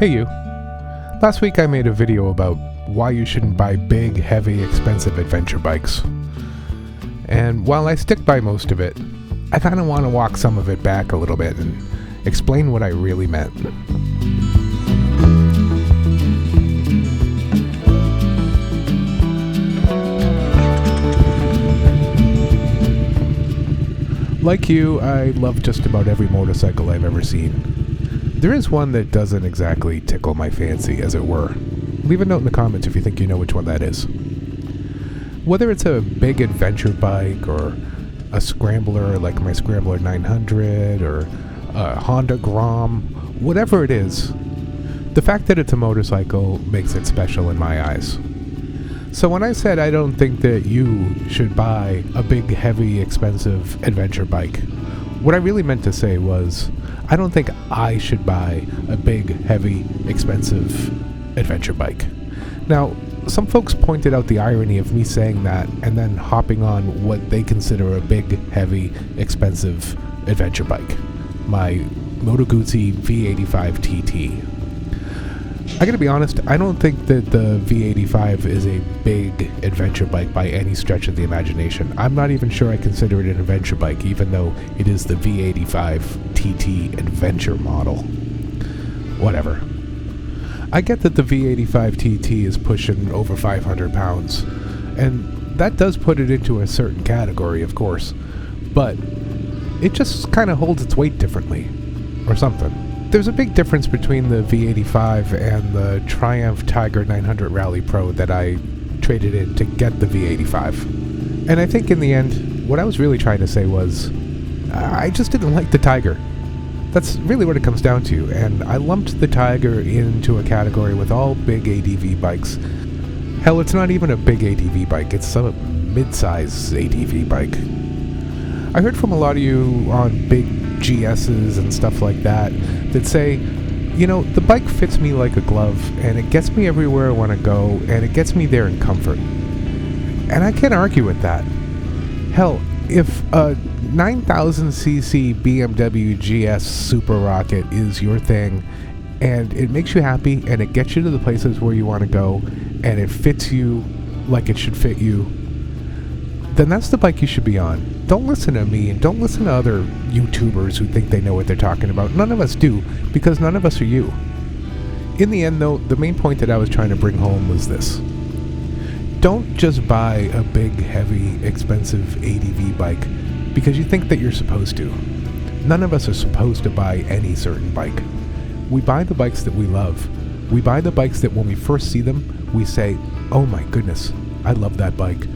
Hey you. Last week I made a video about why you shouldn't buy big, heavy, expensive adventure bikes. And while I stick by most of it, I kind of want to walk some of it back a little bit and explain what I really meant. Like you, I love just about every motorcycle I've ever seen. There is one that doesn't exactly tickle my fancy, as it were. Leave a note in the comments if you think you know which one that is. Whether it's a big adventure bike or a scrambler like my Scrambler 900 or a Honda Grom, whatever it is, the fact that it's a motorcycle makes it special in my eyes. So when I said I don't think that you should buy a big, heavy, expensive adventure bike, what I really meant to say was, I don't think I should buy a big, heavy, expensive adventure bike. Now, some folks pointed out the irony of me saying that and then hopping on what they consider a big, heavy, expensive adventure bike. My Moto Guzzi V85 TT. I gotta be honest, I don't think that the V85 is a big adventure bike by any stretch of the imagination. I'm not even sure I consider it an adventure bike, even though it is the V85 TT adventure model. Whatever. I get that the V85 TT is pushing over 500 pounds, and that does put it into a certain category, of course, but it just kind of holds its weight differently, or something. There's a big difference between the V85 and the Triumph Tiger 900 Rally Pro that I traded in to get the V85. And I think in the end, what I was really trying to say was, I just didn't like the Tiger. That's really what it comes down to, and I lumped the Tiger into a category with all big ADV bikes. Hell, it's not even a big ADV bike, it's a mid-size ADV bike. I heard from a lot of you on big GS's and stuff like that say, you know, the bike fits me like a glove and it gets me everywhere I want to go and it gets me there in comfort. And I can't argue with that. Hell, if a 9000cc BMW GS Super Rocket is your thing and it makes you happy and it gets you to the places where you want to go and it fits you like it should fit you, then that's the bike you should be on. Don't listen to me and don't listen to other YouTubers who think they know what they're talking about. None of us do, because none of us are you. In the end though, the main point that I was trying to bring home was this. Don't just buy a big, heavy, expensive ADV bike because you think that you're supposed to. None of us are supposed to buy any certain bike. We buy the bikes that we love. We buy the bikes that when we first see them, we say, oh my goodness, I love that bike.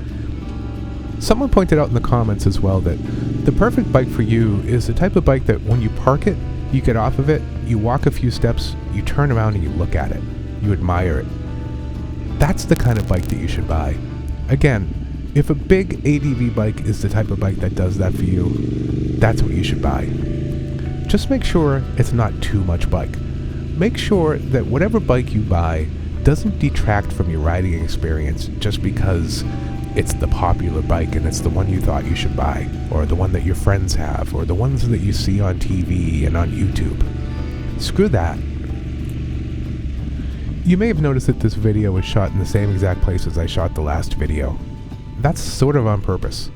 Someone pointed out in the comments as well that the perfect bike for you is the type of bike that when you park it, you get off of it, you walk a few steps, you turn around and you look at it. You admire it. That's the kind of bike that you should buy. Again, if a big ADV bike is the type of bike that does that for you, that's what you should buy. Just make sure it's not too much bike. Make sure that whatever bike you buy doesn't detract from your riding experience just because it's the popular bike and it's the one you thought you should buy, or the one that your friends have, or the ones that you see on TV and on YouTube. Screw that. You may have noticed that this video was shot in the same exact place as I shot the last video. That's sort of on purpose.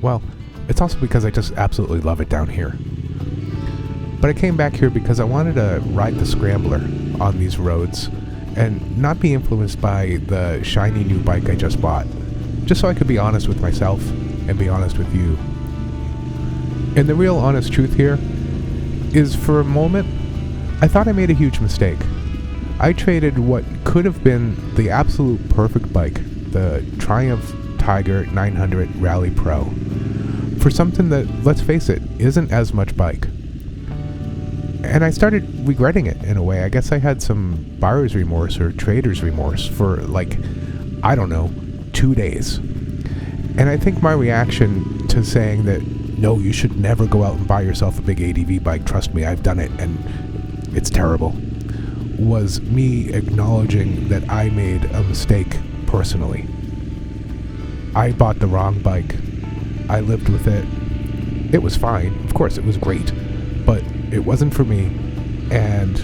Well, it's also because I just absolutely love it down here. But I came back here because I wanted to ride the Scrambler on these roads and not be influenced by the shiny new bike I just bought. Just so I could be honest with myself and be honest with you. And the real honest truth here is, for a moment, I thought I made a huge mistake. I traded what could have been the absolute perfect bike, the Triumph Tiger 900 Rally Pro, for something that, let's face it, isn't as much bike. And I started regretting it in a way. I guess I had some buyer's remorse or trader's remorse for, like, I don't know, 2 days. And I think my reaction to saying that, no, you should never go out and buy yourself a big ADV bike, trust me, I've done it, and it's terrible, was me acknowledging that I made a mistake personally. I bought the wrong bike. I lived with it. It was fine. Of course, it was great. But it wasn't for me. And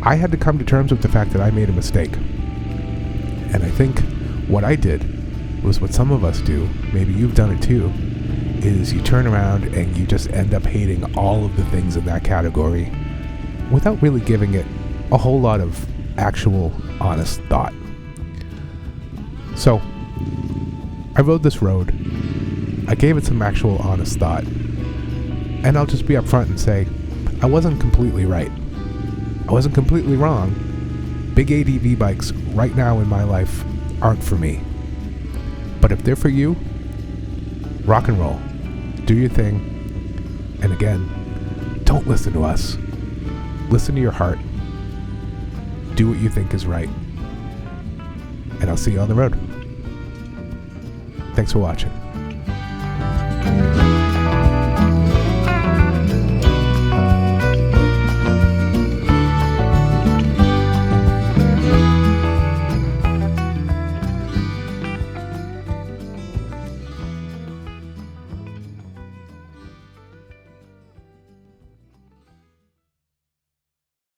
I had to come to terms with the fact that I made a mistake. And I think what I did was what some of us do, maybe you've done it too, is you turn around and you just end up hating all of the things in that category without really giving it a whole lot of actual honest thought. So, I rode this road, I gave it some actual honest thought, and I'll just be upfront and say, I wasn't completely right. I wasn't completely wrong. Big ADV bikes right now in my life aren't for me. But if they're for you, rock and roll. Do your thing. And again, don't listen to us. Listen to your heart. Do what you think is right. And I'll see you on the road. Thanks for watching.